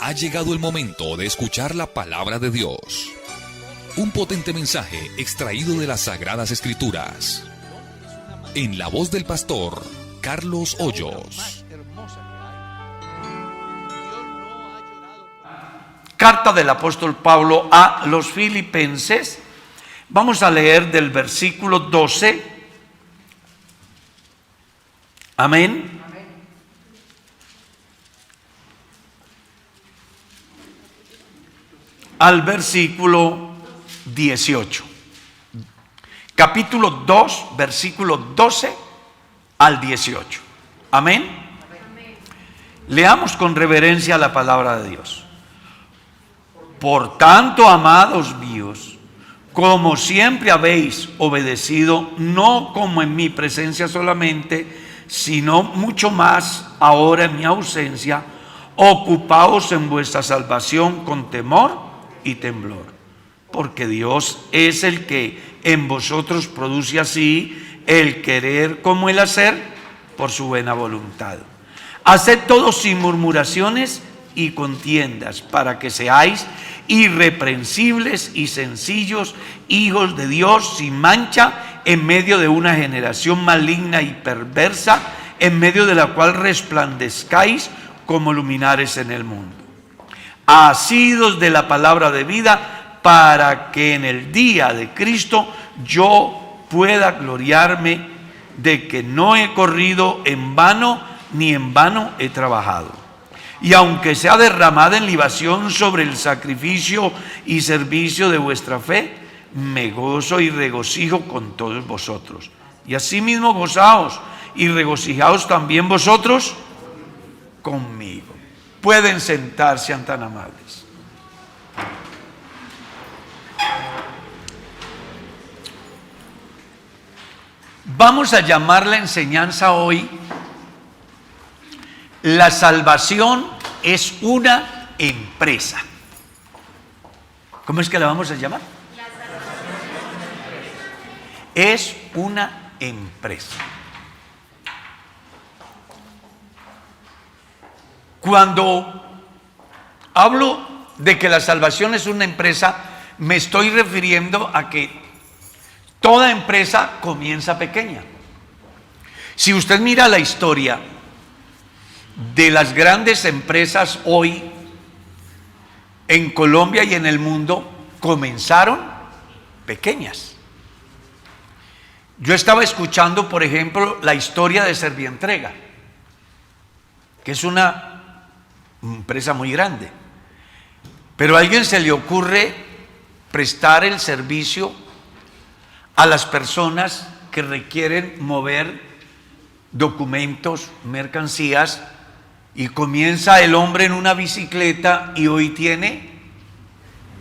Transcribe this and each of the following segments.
Ha llegado el momento de escuchar la palabra de Dios. Un potente mensaje extraído de las Sagradas Escrituras. En la voz del pastor Carlos Hoyos. Carta del apóstol Pablo a los Filipenses. Vamos a leer del versículo 12. Amén. Al versículo 18. Capítulo 2, versículo 12 al 18. Amén. Leamos con reverencia la palabra de Dios. Por tanto, amados míos, como siempre habéis obedecido, no como en mi presencia solamente, sino mucho más ahora en mi ausencia, ocupaos en vuestra salvación con temor y temblor, porque Dios es el que en vosotros produce así el querer como el hacer por su buena voluntad. Haced todo sin murmuraciones y contiendas, para que seáis irreprensibles y sencillos, hijos de Dios sin mancha, en medio de una generación maligna y perversa, en medio de la cual resplandezcáis como luminares en el mundo, asidos de la palabra de vida, para que en el día de Cristo yo pueda gloriarme de que no he corrido en vano, ni en vano he trabajado. Y aunque sea derramada en libación sobre el sacrificio y servicio de vuestra fe, me gozo y regocijo con todos vosotros. Y asimismo gozaos y regocijaos también vosotros conmigo. Pueden sentarse, sean tan amables. Vamos a llamar la enseñanza hoy: la salvación es una empresa. ¿Cómo es que la vamos a llamar? Es una empresa. Cuando hablo de que la salvación es una empresa, me estoy refiriendo a que toda empresa comienza pequeña. Si usted mira la historia de las grandes empresas hoy en Colombia y en el mundo, comenzaron pequeñas. Yo estaba escuchando, por ejemplo, la historia de Servientrega, que es una empresa muy grande, pero a alguien se le ocurre prestar el servicio a las personas que requieren mover documentos, mercancías, y comienza el hombre en una bicicleta y hoy tiene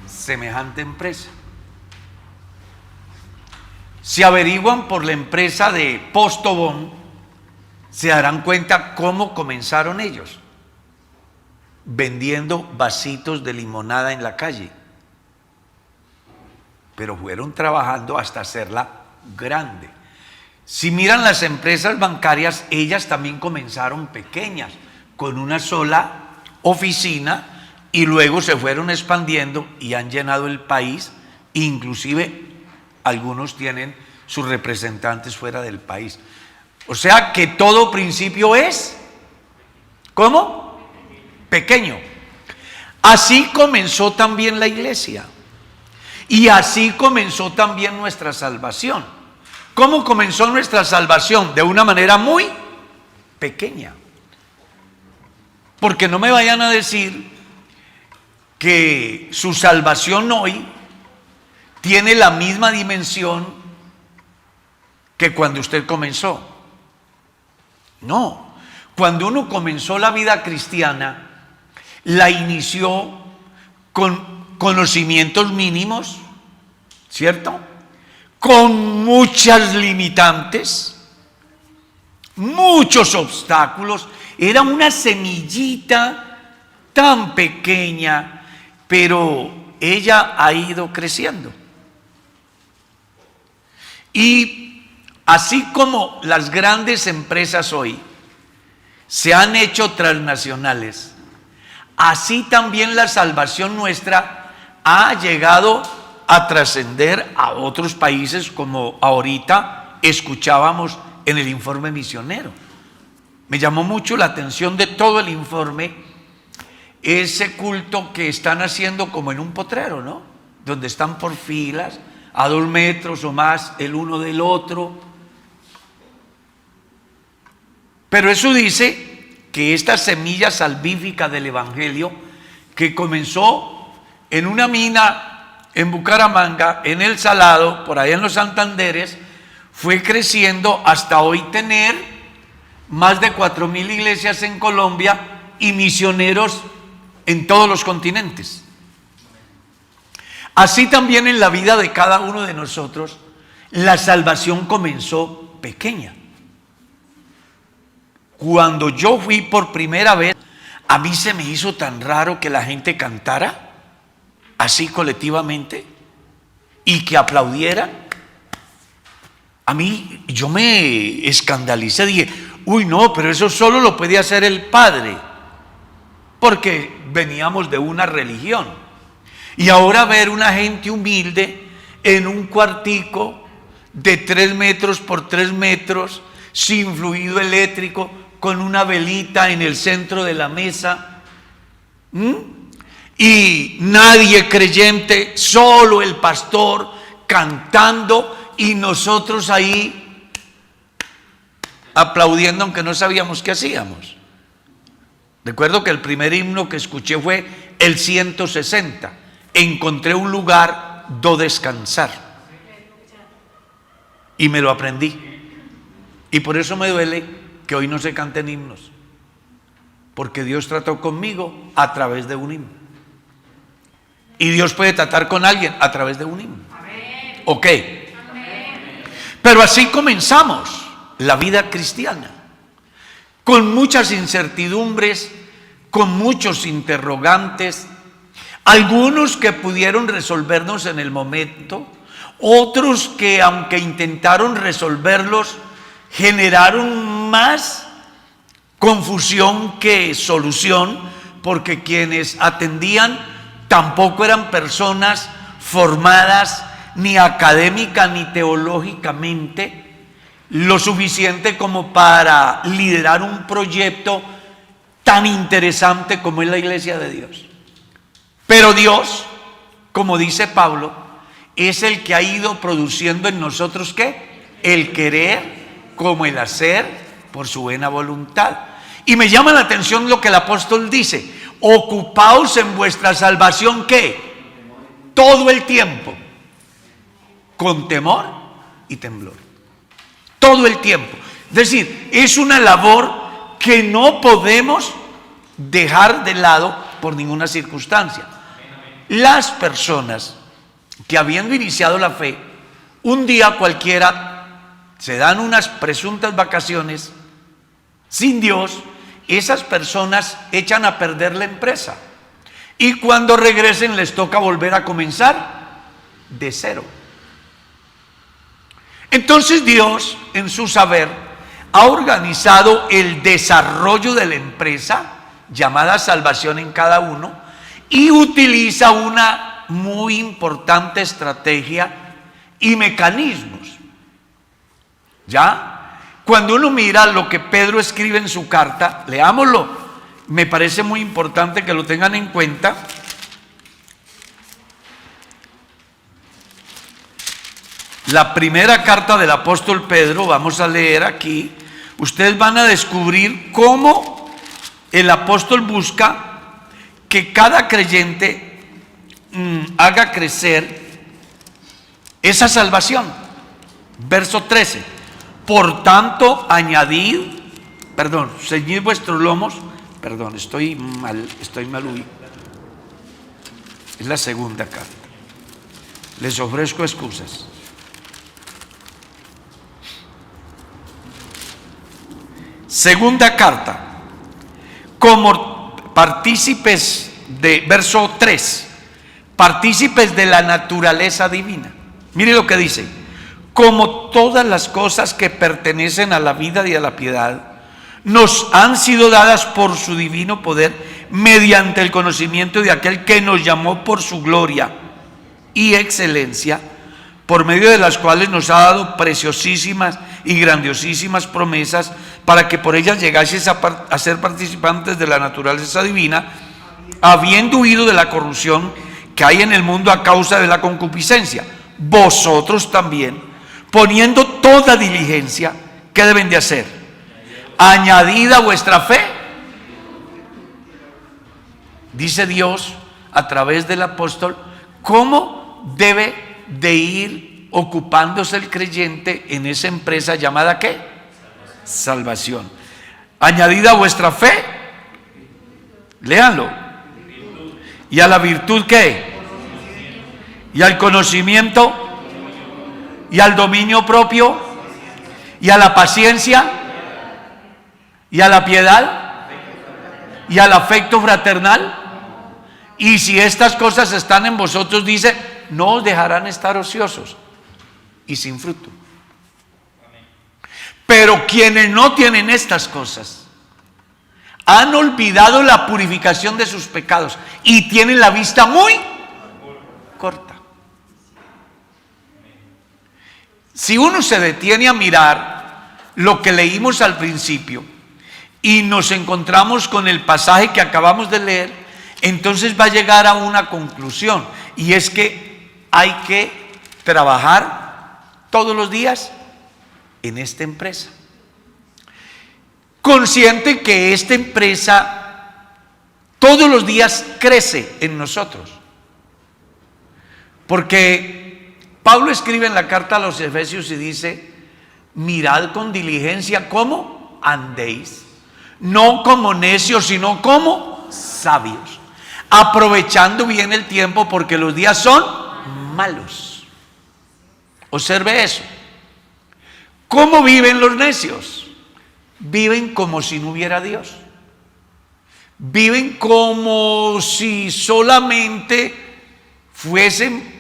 semejante empresa. Si averiguan por la empresa de Postobón, se darán cuenta cómo comenzaron ellos, vendiendo vasitos de limonada en la calle, pero fueron trabajando hasta hacerla grande. Si miran las empresas bancarias, ellas también comenzaron pequeñas, con una sola oficina, y luego se fueron expandiendo y han llenado el país. Inclusive algunos tienen sus representantes fuera del país. O sea que todo principio es, ¿cómo? Pequeño. Así comenzó también la iglesia, y así comenzó también nuestra salvación. ¿Cómo comenzó nuestra salvación? De una manera muy pequeña. Porque no me vayan a decir que su salvación hoy tiene la misma dimensión que cuando usted comenzó. No, cuando uno comenzó la vida cristiana, la inició con conocimientos mínimos, ¿cierto? Con muchas limitantes, muchos obstáculos. Era una semillita tan pequeña, pero ella ha ido creciendo. Y así como las grandes empresas hoy se han hecho transnacionales, así también la salvación nuestra ha llegado a trascender a otros países, como ahorita escuchábamos en el informe misionero. Me llamó mucho la atención de todo el informe ese culto que están haciendo como en un potrero, ¿no? Donde están por filas, a 2 metros o más el uno del otro. Pero eso dice que esta semilla salvífica del Evangelio, que comenzó en una mina en Bucaramanga, en El Salado, por allá en los Santanderes, fue creciendo hasta hoy tener más de 4,000 iglesias en Colombia y misioneros en todos los continentes. Así también en la vida de cada uno de nosotros, la salvación comenzó pequeña. Cuando yo fui por primera vez, a mí se me hizo tan raro que la gente cantara así colectivamente y que aplaudiera. A mí, yo me escandalicé, dije, uy, no, pero eso solo lo podía hacer el Padre, porque veníamos de una religión. Y ahora ver una gente humilde en un cuartico de 3 metros por 3 metros, sin fluido eléctrico, con una velita en el centro de la mesa, y nadie creyente, solo el pastor cantando y nosotros ahí aplaudiendo, aunque no sabíamos qué hacíamos. Recuerdo que el primer himno que escuché fue el 160. Encontré un lugar do descansar. Y me lo aprendí. Y por eso me duele que hoy no se canten himnos. Porque Dios trató conmigo a través de un himno. Y Dios puede tratar con alguien a través de un himno. Ok. Pero así comenzamos la vida cristiana. Con muchas incertidumbres, con muchos interrogantes, algunos que pudieron resolvernos en el momento, otros que aunque intentaron resolverlos, generaron más confusión que solución, porque quienes atendían tampoco eran personas formadas ni académica ni teológicamente lo suficiente como para liderar un proyecto tan interesante como es la iglesia de Dios. Pero Dios, como dice Pablo, es el que ha ido produciendo en nosotros ¿qué? El querer como el hacer por su buena voluntad. Y me llama la atención lo que el apóstol dice: ocupaos en vuestra salvación ¿qué? Todo el tiempo, con temor y temblor. Todo el tiempo. Es decir, es una labor que no podemos dejar de lado por ninguna circunstancia. Las personas que habiendo iniciado la fe, un día cualquiera se dan unas presuntas vacaciones sin Dios, esas personas echan a perder la empresa. Y cuando regresen les toca volver a comenzar de cero. Entonces Dios, en su saber, ha organizado el desarrollo de la empresa llamada salvación en cada uno y utiliza una muy importante estrategia y mecanismos. ¿Ya? Cuando uno mira lo que Pedro escribe en su carta, leámoslo, me parece muy importante que lo tengan en cuenta. La primera carta del apóstol Pedro, vamos a leer aquí, ustedes van a descubrir cómo el apóstol busca que cada creyente haga crecer esa salvación. Verso 13: por tanto, ceñid vuestros lomos, estoy mal ubicado. Es la segunda carta. Les ofrezco excusas. Segunda carta, como partícipes de, verso 3, partícipes de la naturaleza divina. Mire lo que dice: como todas las cosas que pertenecen a la vida y a la piedad nos han sido dadas por su divino poder mediante el conocimiento de aquel que nos llamó por su gloria y excelencia, por medio de las cuales nos ha dado preciosísimas y grandiosísimas promesas, para que por ellas llegaseis a ser participantes de la naturaleza divina, habiendo huido de la corrupción que hay en el mundo a causa de la concupiscencia. Vosotros también, poniendo toda diligencia, ¿qué deben de hacer? Añadida vuestra fe. Dice Dios a través del apóstol cómo debe de ir ocupándose el creyente en esa empresa llamada ¿qué? Salvación. Añadida vuestra fe, léanlo. ¿Y a la virtud qué? ¿Y al conocimiento? ¿Y al dominio propio? ¿Y a la paciencia? ¿Y a la piedad? ¿Y al afecto fraternal? Y si estas cosas están en vosotros, dice, no os dejarán estar ociosos y sin fruto. Pero quienes no tienen estas cosas han olvidado la purificación de sus pecados y tienen la vista muy corta. Si uno se detiene a mirar lo que leímos al principio y nos encontramos con el pasaje que acabamos de leer, entonces va a llegar a una conclusión, y es que hay que trabajar todos los días en esta empresa, consciente que esta empresa todos los días crece en nosotros, porque Pablo escribe en la carta a los Efesios y dice: mirad con diligencia cómo andéis, no como necios, sino como sabios, aprovechando bien el tiempo, porque los días son malos. Observe eso. ¿Cómo viven los necios? Viven como si no hubiera Dios. Viven como si solamente fuesen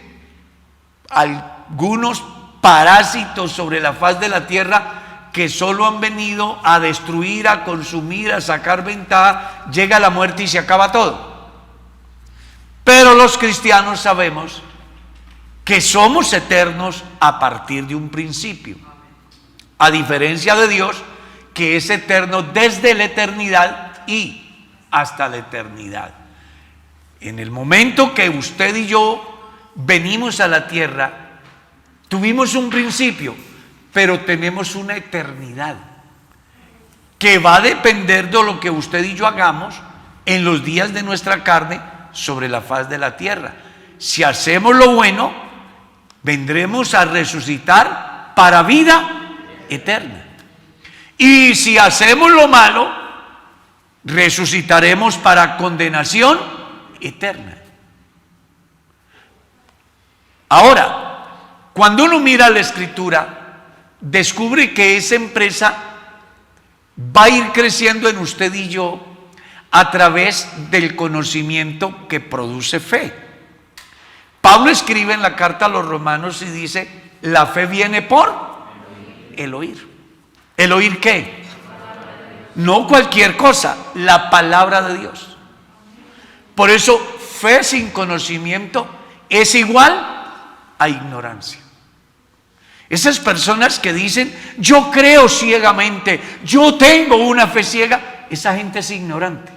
algunos parásitos sobre la faz de la tierra que solo han venido a destruir, a consumir, a sacar ventaja. Llega la muerte y se acaba todo. Pero los cristianos sabemos que somos eternos a partir de un principio, a diferencia de Dios, que es eterno desde la eternidad y hasta la eternidad. En el momento que usted y yo venimos a la tierra, tuvimos un principio, pero tenemos una eternidad que va a depender de lo que usted y yo hagamos en los días de nuestra carne sobre la faz de la tierra. Si hacemos lo bueno, vendremos a resucitar para vida eterna. Y si hacemos lo malo, resucitaremos para condenación eterna. Ahora, cuando uno mira la Escritura, descubre que esa empresa va a ir creciendo en usted y yo a través del conocimiento que produce fe. Pablo escribe en la carta a los Romanos y dice: la fe viene por el oír. ¿El oír qué? No cualquier cosa, la palabra de Dios. Por eso, fe sin conocimiento es igual a ignorancia. Esas personas que dicen: yo creo ciegamente, yo tengo una fe ciega, esa gente es ignorante.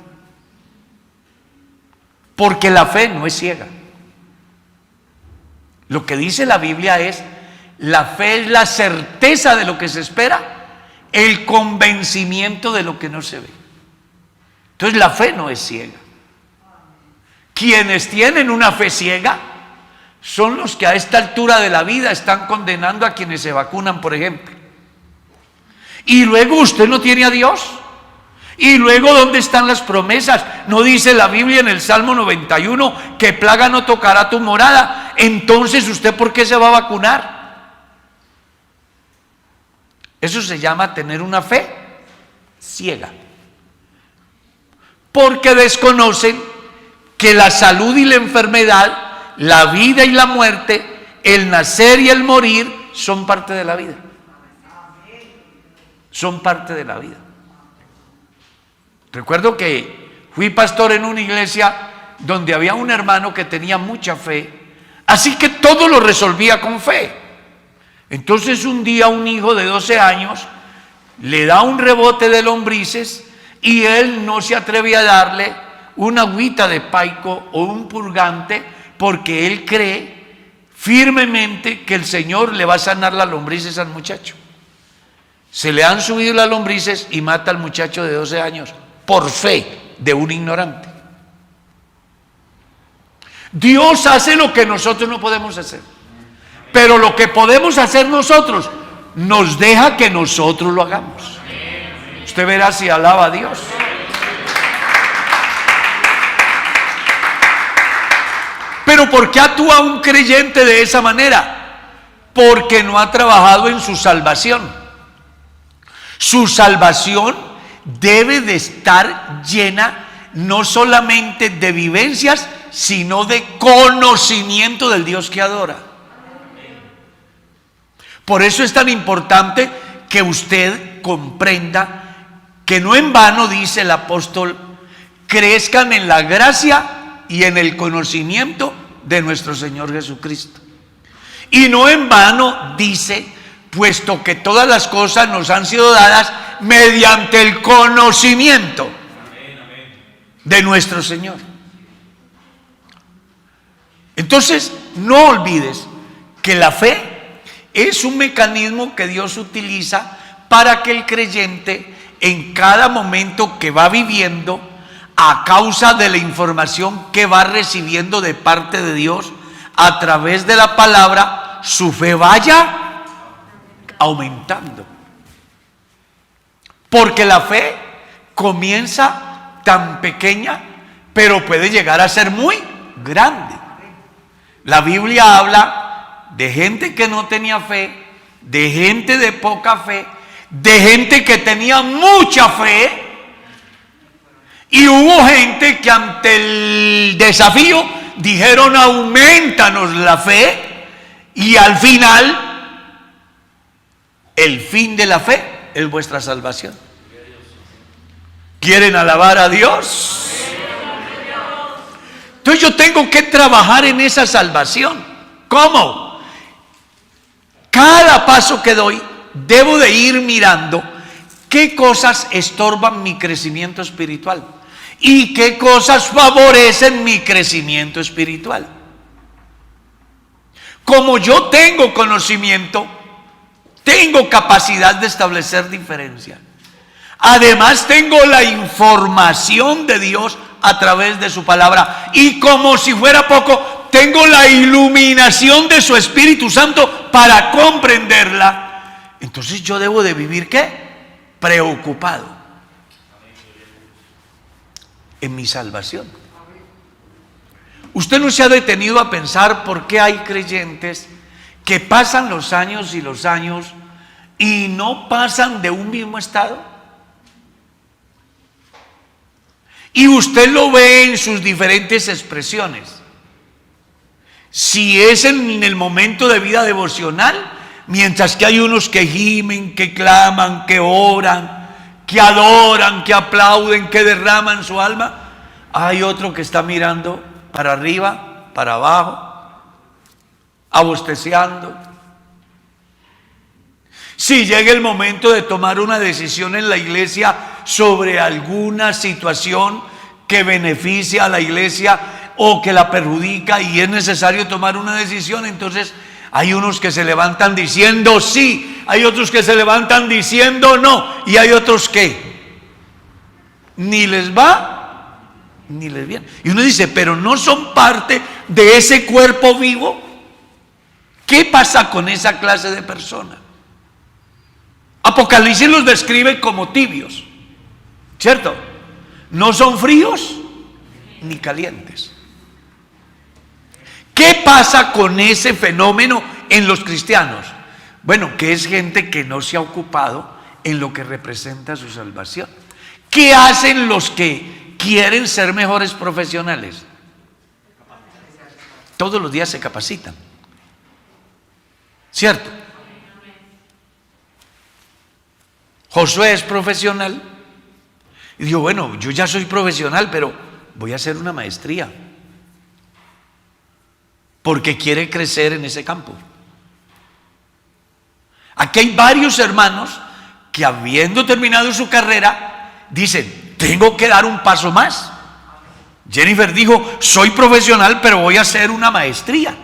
Porque la fe no es ciega. Lo que dice la Biblia es: la fe es la certeza de lo que se espera, el convencimiento de lo que no se ve. Entonces la fe no es ciega. Quienes tienen una fe ciega son los que a esta altura de la vida están condenando a quienes se vacunan, por ejemplo. Y luego usted no tiene a Dios. Y luego, ¿dónde están las promesas? ¿No dice la Biblia en el Salmo 91 que plaga no tocará tu morada? Entonces, ¿usted por qué se va a vacunar? Eso se llama tener una fe ciega. Porque desconocen que la salud y la enfermedad, la vida y la muerte, el nacer y el morir son parte de la vida. Son parte de la vida. Recuerdo que fui pastor en una iglesia donde había un hermano que tenía mucha fe, así que todo lo resolvía con fe. Entonces un día un hijo de 12 años le da un rebote de lombrices y él no se atreve a darle una agüita de paico o un purgante porque él cree firmemente que el Señor le va a sanar las lombrices al muchacho. Se le han subido las lombrices y mata al muchacho de 12 años por fe de un ignorante. Dios hace lo que nosotros no podemos hacer, pero lo que podemos hacer nosotros nos deja que nosotros lo hagamos. Usted verá si alaba a Dios. Pero ¿por qué actúa un creyente de esa manera? Porque no ha trabajado en su salvación. Su salvación debe de estar llena no solamente de vivencias, sino de conocimiento del Dios que adora. Por eso es tan importante que usted comprenda que no en vano dice el apóstol: crezcan en la gracia y en el conocimiento de nuestro Señor Jesucristo. Y no en vano dice: puesto que todas las cosas nos han sido dadas mediante el conocimiento de nuestro Señor. Entonces, no olvides que la fe es un mecanismo que Dios utiliza para que el creyente, en cada momento que va viviendo, a causa de la información que va recibiendo de parte de Dios a través de la palabra, su fe vaya aumentando. Porque la fe comienza tan pequeña, pero puede llegar a ser muy grande. La Biblia habla de gente que no tenía fe, de gente de poca fe, de gente que tenía mucha fe, y hubo gente que ante el desafío dijeron: aumentanos la fe, y al final el fin de la fe es vuestra salvación. ¿Quieren alabar a Dios? Entonces yo tengo que trabajar en esa salvación. ¿Cómo? Cada paso que doy debo de ir mirando qué cosas estorban mi crecimiento espiritual y qué cosas favorecen mi crecimiento espiritual. Como yo tengo conocimiento, tengo capacidad de establecer diferencia. Además tengo la información de Dios a través de su palabra, y como si fuera poco, tengo la iluminación de su Espíritu Santo para comprenderla. Entonces yo debo de vivir ¿qué? Preocupado en mi salvación. Usted no se ha detenido a pensar por qué hay creyentes que pasan los años y los años y no pasan de un mismo estado. Y usted lo ve en sus diferentes expresiones. Si es en el momento de vida devocional, mientras que hay unos que gimen, que claman, que oran, que adoran, que aplauden, que derraman su alma, hay otro que está mirando para arriba, para abajo, abosteciando. Si llega el momento de tomar una decisión en la iglesia sobre alguna situación que beneficia a la iglesia o que la perjudica y es necesario tomar una decisión, entonces hay unos que se levantan diciendo sí, hay otros que se levantan diciendo no, y hay otros que ni les va ni les viene. Y uno dice: pero no son parte de ese cuerpo vivo. ¿Qué pasa con esa clase de personas? Apocalipsis los describe como tibios, ¿cierto? No son fríos ni calientes. ¿Qué pasa con ese fenómeno en los cristianos? Bueno, que es gente que no se ha ocupado en lo que representa su salvación. ¿Qué hacen los que quieren ser mejores profesionales? Todos los días se capacitan, ¿cierto? Josué es profesional, Y digo, bueno, yo ya soy profesional, pero voy a hacer una maestría. Porque quiere crecer en ese campo. Aquí hay varios hermanos que habiendo terminado su carrera, dicen, tengo que dar un paso más. Jennifer dijo, soy profesional, pero voy a hacer una maestría.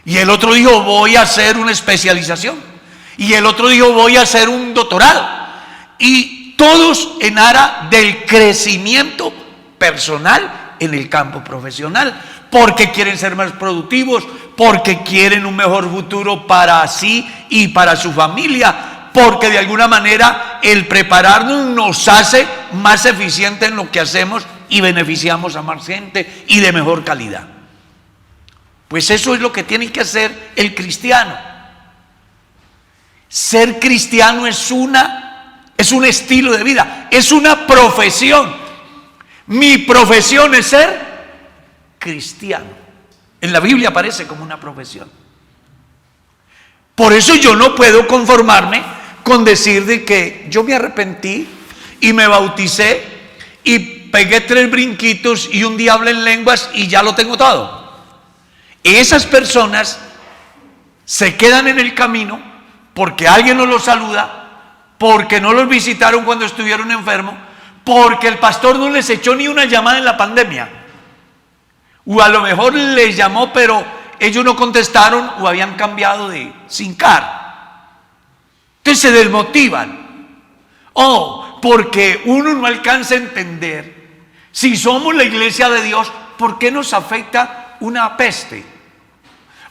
Y el otro dijo, voy a hacer una especialización. Y el otro dijo, voy a hacer un doctorado. Y todos en aras del crecimiento personal en el campo profesional, porque quieren ser más productivos, porque quieren un mejor futuro para sí y para su familia, porque de alguna manera el prepararnos nos hace más eficientes en lo que hacemos y beneficiamos a más gente y de mejor calidad. Pues eso es lo que tiene que hacer el cristiano. Ser cristiano es un estilo de vida, es una profesión. Mi profesión es ser cristiano. En la Biblia aparece como una profesión. Por eso yo no puedo conformarme con decir de que yo me arrepentí y me bauticé y pegué 3 brinquitos y un día hablé en lenguas y ya lo tengo todo. Esas personas se quedan en el camino porque alguien no los saluda, porque no los visitaron cuando estuvieron enfermos, porque el pastor no les echó ni una llamada en la pandemia, o a lo mejor les llamó pero ellos no contestaron o habían cambiado de SIM card. Entonces se desmotivan, o porque uno no alcanza a entender si somos la iglesia de Dios, ¿por qué nos afecta una peste?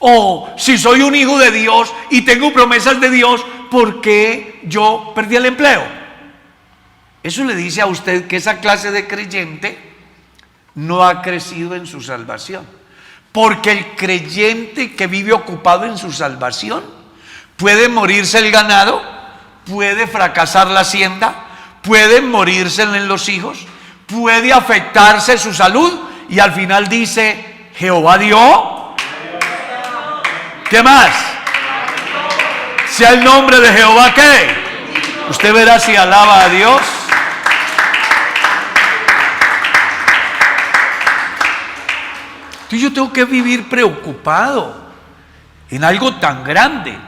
O si soy un hijo de Dios y tengo promesas de Dios, ¿por qué yo perdí el empleo? Eso le dice a usted que esa clase de creyente no ha crecido en su salvación. Porque el creyente que vive ocupado en su salvación, puede morirse el ganado, puede fracasar la hacienda, puede morirse en los hijos, puede afectarse su salud y al final dice, Jehová dio. ¿Qué más? Sea el nombre de Jehová, ¿qué? Usted verá si alaba a Dios. Entonces yo tengo que vivir preocupado en algo tan grande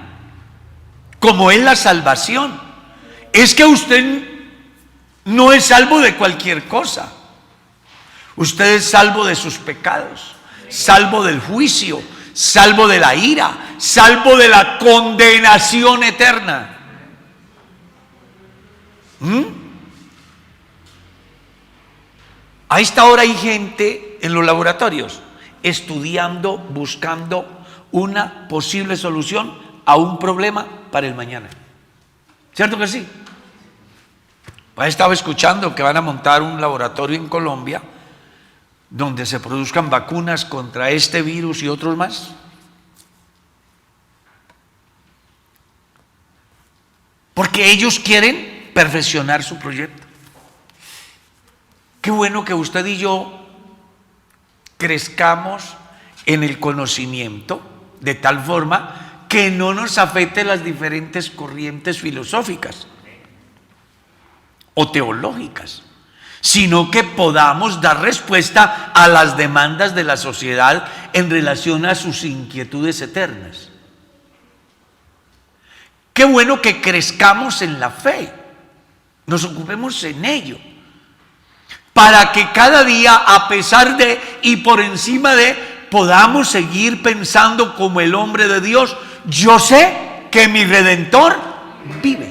como es la salvación. Es que usted no es salvo de cualquier cosa. Usted es salvo de sus pecados, salvo del juicio, salvo de la ira, salvo de la condenación eterna. A esta hora hay gente en los laboratorios estudiando, buscando una posible solución a un problema para el mañana. ¿Cierto que sí? Estaba escuchando que van a montar un laboratorio en Colombia donde se produzcan vacunas contra este virus y otros más. Porque ellos quieren perfeccionar su proyecto. Qué bueno que usted y yo crezcamos en el conocimiento de tal forma que no nos afecte las diferentes corrientes filosóficas o teológicas, sino que podamos dar respuesta a las demandas de la sociedad en relación a sus inquietudes eternas. Qué bueno que crezcamos en la fe, nos ocupemos en ello, para que cada día, a pesar de y por encima de, podamos seguir pensando como el hombre de Dios. Yo sé que mi Redentor vive.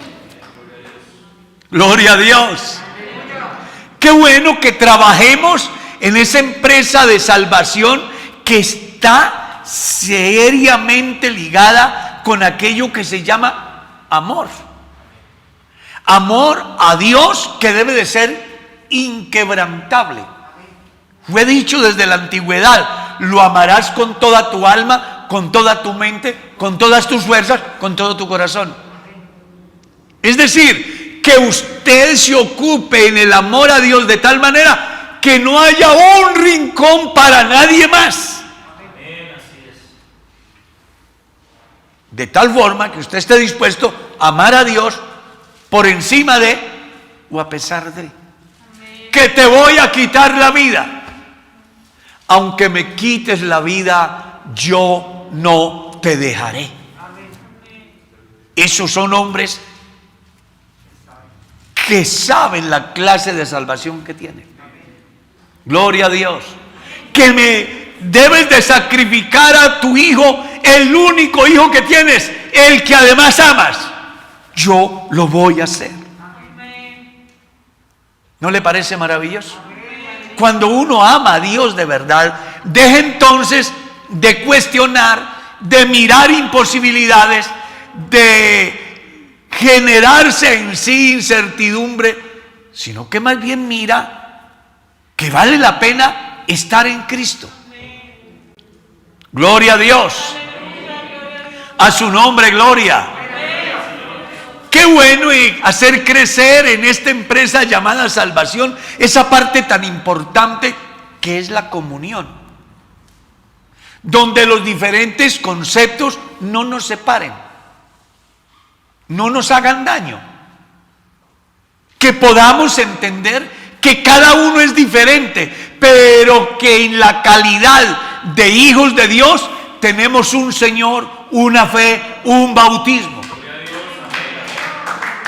Gloria a Dios. Qué bueno que trabajemos en esa empresa de salvación que está seriamente ligada con aquello que se llama amor. Amor a Dios, que debe de ser inquebrantable. Fue dicho desde la antigüedad: lo amarás con toda tu alma, con toda tu mente, con todas tus fuerzas, con todo tu corazón. Es decir, que usted se ocupe en el amor a Dios de tal manera que no haya un rincón para nadie más. De tal forma que usted esté dispuesto a amar a Dios por encima de o a pesar de. Que te voy a quitar la vida. Aunque me quites la vida, yo no te dejaré. Esos son hombres que saben la clase de salvación que tienen. Gloria a Dios. Que me debes de sacrificar a tu hijo, el único hijo que tienes, el que además amas. Yo lo voy a hacer. ¿No le parece maravilloso? Cuando uno ama a Dios de verdad, deja entonces de cuestionar, de mirar imposibilidades, de generarse en sí incertidumbre, sino que más bien mira que vale la pena estar en Cristo. Gloria a Dios. A su nombre, gloria. Qué bueno hacer crecer en esta empresa llamada salvación esa parte tan importante que es la comunión, donde los diferentes conceptos no nos separen, no nos hagan daño, que podamos entender que cada uno es diferente, pero que en la calidad de hijos de Dios tenemos un Señor, una fe, un bautismo.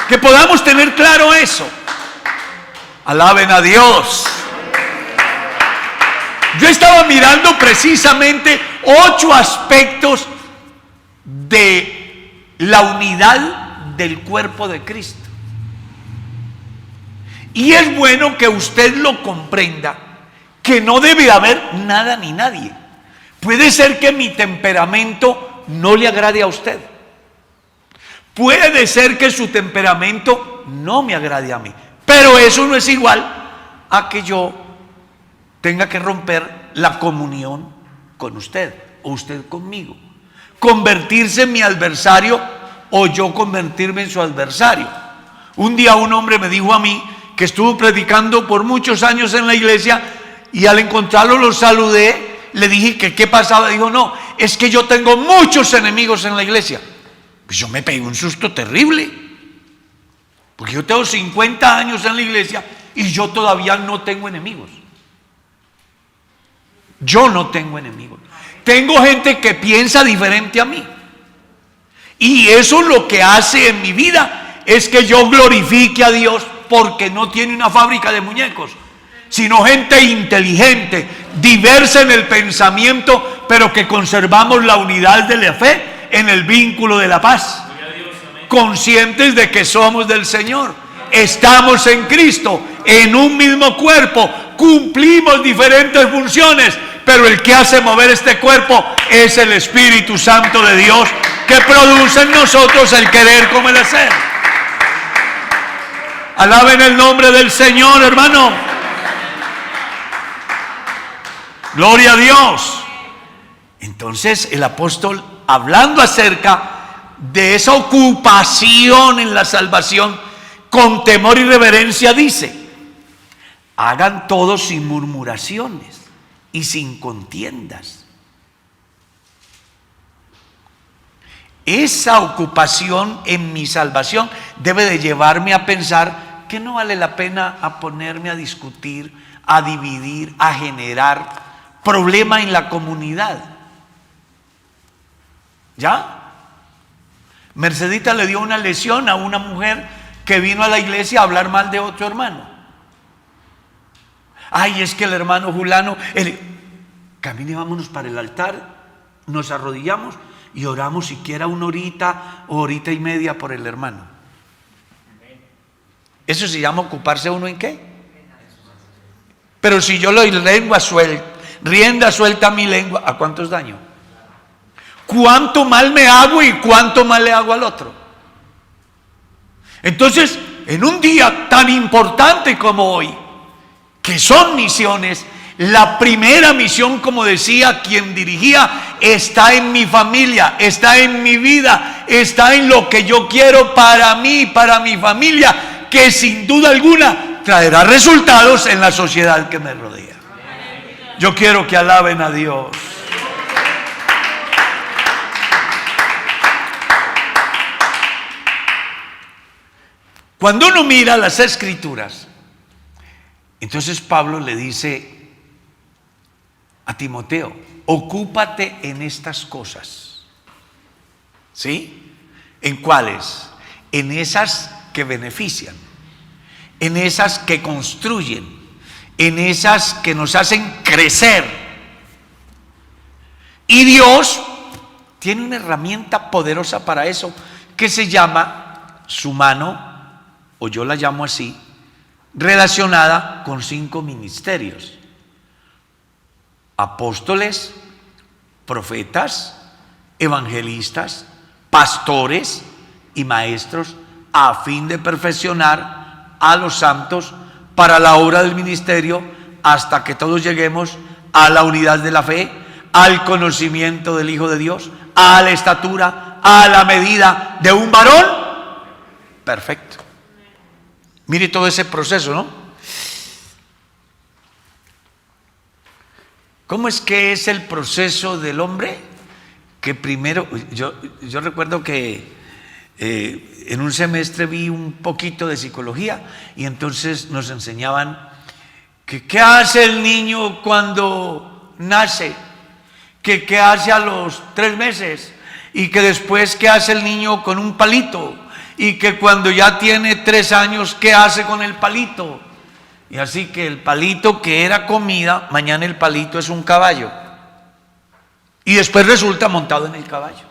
Que podamos tener claro eso. Alaben a Dios. Yo estaba mirando precisamente 8 aspectos de la unidad del cuerpo de Cristo. Y es bueno que usted lo comprenda, que no debe haber nada ni nadie. Puede ser que mi temperamento no le agrade a usted. Puede ser que su temperamento no me agrade a mí, pero eso no es igual a que yo tenga que romper la comunión con usted o usted conmigo, convertirse en mi adversario o yo convertirme en su adversario. Un día un hombre me dijo a mí que estuvo predicando por muchos años en la iglesia y al encontrarlo lo saludé, le dije que qué pasaba. Dijo, no, es que yo tengo muchos enemigos en la iglesia. Pues yo me pegué un susto terrible, porque yo tengo 50 años en la iglesia y yo todavía no tengo enemigos. Yo no tengo enemigos. Tengo gente que piensa diferente a mí. Y eso lo que hace en mi vida es que yo glorifique a Dios, porque no tiene una fábrica de muñecos, sino gente inteligente, diversa en el pensamiento, pero que conservamos la unidad de la fe en el vínculo de la paz, conscientes de que somos del Señor, estamos en Cristo, en un mismo cuerpo, cumplimos diferentes funciones, pero el que hace mover este cuerpo es el Espíritu Santo de Dios, que produce en nosotros el querer como el hacer. Alaben el nombre del Señor, hermano. Gloria a Dios. Entonces el apóstol, hablando acerca de esa ocupación en la salvación, con temor y reverencia dice: hagan todo sin murmuraciones y sin contiendas. Esa ocupación en mi salvación debe de llevarme a pensar que no vale la pena a ponerme a discutir, a dividir, a generar problema en la comunidad. ¿Ya? Mercedita le dio una lesión a una mujer que vino a la iglesia a hablar mal de otro hermano. Ay, es que el hermano Julano, camine, vámonos para el altar, nos arrodillamos y oramos siquiera una horita o horita y media por el hermano. ¿Eso se llama ocuparse uno en qué? Pero si yo le doy rienda suelta a mi lengua, ¿a cuántos daño? ¿Cuánto mal me hago y cuánto mal le hago al otro? Entonces, en un día tan importante como hoy, que son misiones, la primera misión, como decía quien dirigía, está en mi familia, está en mi vida, está en lo que yo quiero para mí, para mi familia, que sin duda alguna traerá resultados en la sociedad que me rodea. Yo quiero que alaben a Dios. Cuando uno mira las Escrituras, entonces Pablo le dice a Timoteo: ocúpate en estas cosas. ¿Sí? ¿En cuáles? En esas que benefician, en esas que construyen, en esas que nos hacen crecer. Y Dios tiene una herramienta poderosa para eso, que se llama su mano, o yo la llamo así, relacionada con 5 ministerios: apóstoles, profetas, evangelistas, pastores y maestros, a fin de perfeccionar a los santos para la obra del ministerio, hasta que todos lleguemos a la unidad de la fe, al conocimiento del Hijo de Dios, a la estatura, a la medida de un varón perfecto. Mire todo ese proceso, ¿no? ¿Cómo es que es el proceso del hombre? Que primero, yo recuerdo que en un semestre vi un poquito de psicología, y entonces nos enseñaban que qué hace el niño cuando nace, que qué hace a los 3 meses, y que después qué hace el niño con un palito, y que cuando ya tiene 3 años qué hace con el palito. Y así que el palito que era comida, mañana el palito es un caballo, y después resulta montado en el caballo,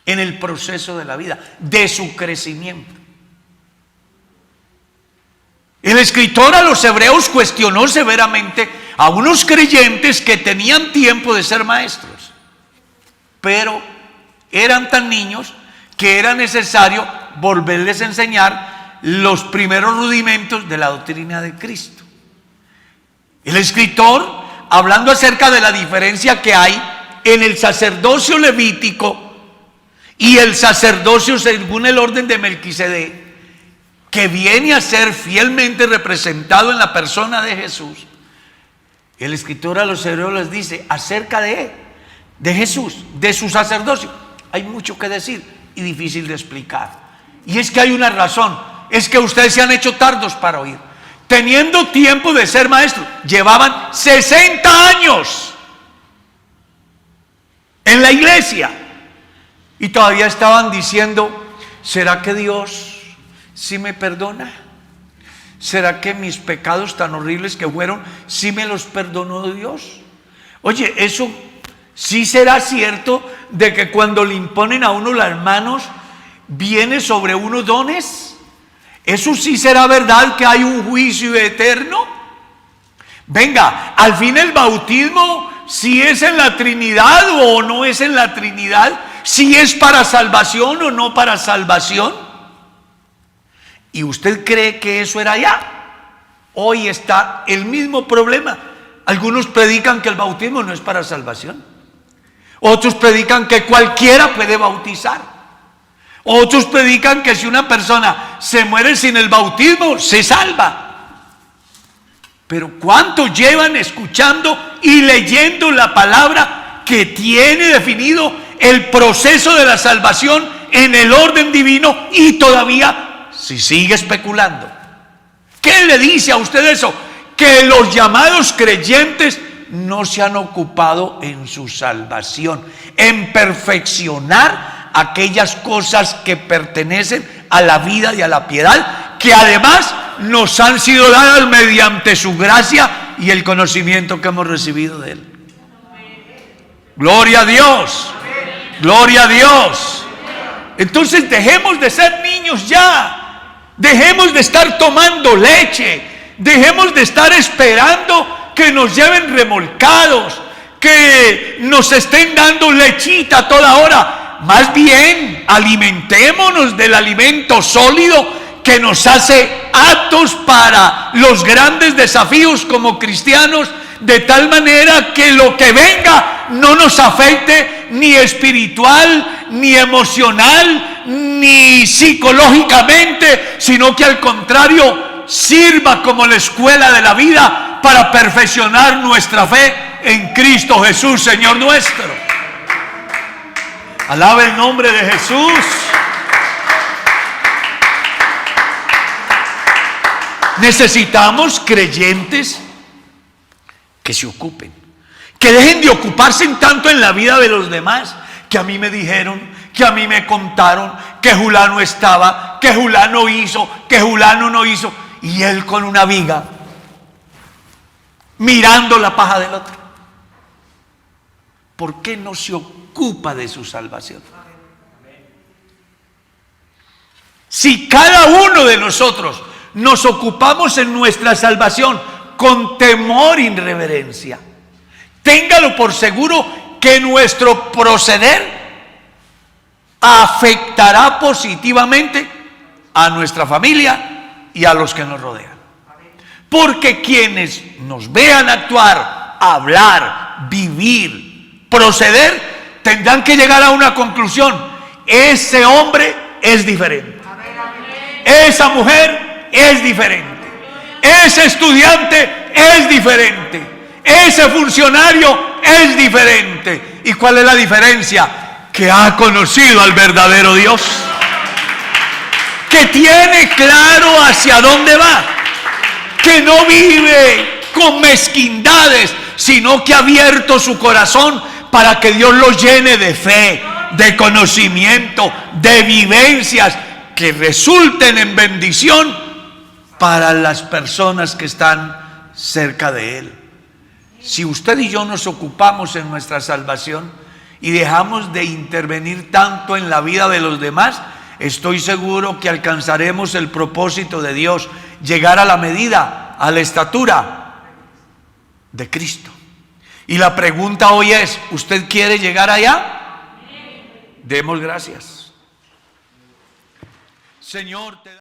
en el proceso de la vida, de su crecimiento. El escritor a los hebreos cuestionó severamente a unos creyentes que tenían tiempo de ser maestros, pero eran tan niños que era necesario volverles a enseñar los primeros rudimentos de la doctrina de Cristo. El escritor, hablando acerca de la diferencia que hay en el sacerdocio levítico y el sacerdocio según el orden de Melquisedec, que viene a ser fielmente representado en la persona de Jesús, el escritor a los hebreos les dice acerca de Jesús, de su sacerdocio, hay mucho que decir y difícil de explicar. Y es que hay una razón: es que ustedes se han hecho tardos para oír. Teniendo tiempo de ser maestros, llevaban 60 años en la iglesia, y todavía estaban diciendo: ¿será que Dios sí me perdona? ¿Será que mis pecados tan horribles que fueron, sí me los perdonó Dios? Oye, eso sí será cierto, de que cuando le imponen a uno las manos, viene sobre uno dones. Eso sí será verdad, que hay un juicio eterno. Venga, al fin el bautismo, si es en la Trinidad o no es en la Trinidad, si es para salvación o no para salvación. ¿Y usted cree que eso era allá? Hoy está el mismo problema. Algunos predican que el bautismo no es para salvación. Otros predican que cualquiera puede bautizar. Otros predican que si una persona se muere sin el bautismo, se salva. Pero ¿cuántos llevan escuchando y leyendo la palabra que tiene definido el proceso de la salvación en el orden divino, y todavía si sigue especulando? ¿Qué le dice a usted eso? Que los llamados creyentes no se han ocupado en su salvación, en perfeccionar aquellas cosas que pertenecen a la vida y a la piedad, que además nos han sido dadas mediante su gracia y el conocimiento que hemos recibido de Él. Gloria a Dios, gloria a Dios. Entonces dejemos de ser niños ya, dejemos de estar tomando leche, dejemos de estar esperando que nos lleven remolcados, que nos estén dando lechita toda hora. Más bien, alimentémonos del alimento sólido que nos hace aptos para los grandes desafíos como cristianos, de tal manera que lo que venga no nos afecte ni espiritual, ni emocional, ni psicológicamente, sino que al contrario sirva como la escuela de la vida para perfeccionar nuestra fe en Cristo Jesús, Señor nuestro. Alabe el nombre de Jesús. Necesitamos creyentes que se ocupen, que dejen de ocuparse en tanto en la vida de los demás, que a mí me dijeron, que a mí me contaron, que fulano estaba, que fulano hizo, que fulano no hizo, y él con una viga mirando la paja del otro. ¿Por qué no se ocupa de su salvación? Si cada uno de nosotros nos ocupamos en nuestra salvación con temor y reverencia, téngalo por seguro que nuestro proceder afectará positivamente a nuestra familia y a los que nos rodean. Porque quienes nos vean actuar, hablar, vivir, proceder, tendrán que llegar a una conclusión: ese hombre es diferente, esa mujer es diferente, ese estudiante es diferente, ese funcionario es diferente. ¿Y cuál es la diferencia? Que ha conocido al verdadero Dios, que tiene claro hacia dónde va, que no vive con mezquindades, sino que ha abierto su corazón para que Dios lo llene de fe, de conocimiento, de vivencias que resulten en bendición para las personas que están cerca de Él. Si usted y yo nos ocupamos en nuestra salvación y dejamos de intervenir tanto en la vida de los demás, estoy seguro que alcanzaremos el propósito de Dios: llegar a la medida, a la estatura de Cristo. Y la pregunta hoy es: ¿usted quiere llegar allá? Demos gracias. Señor, te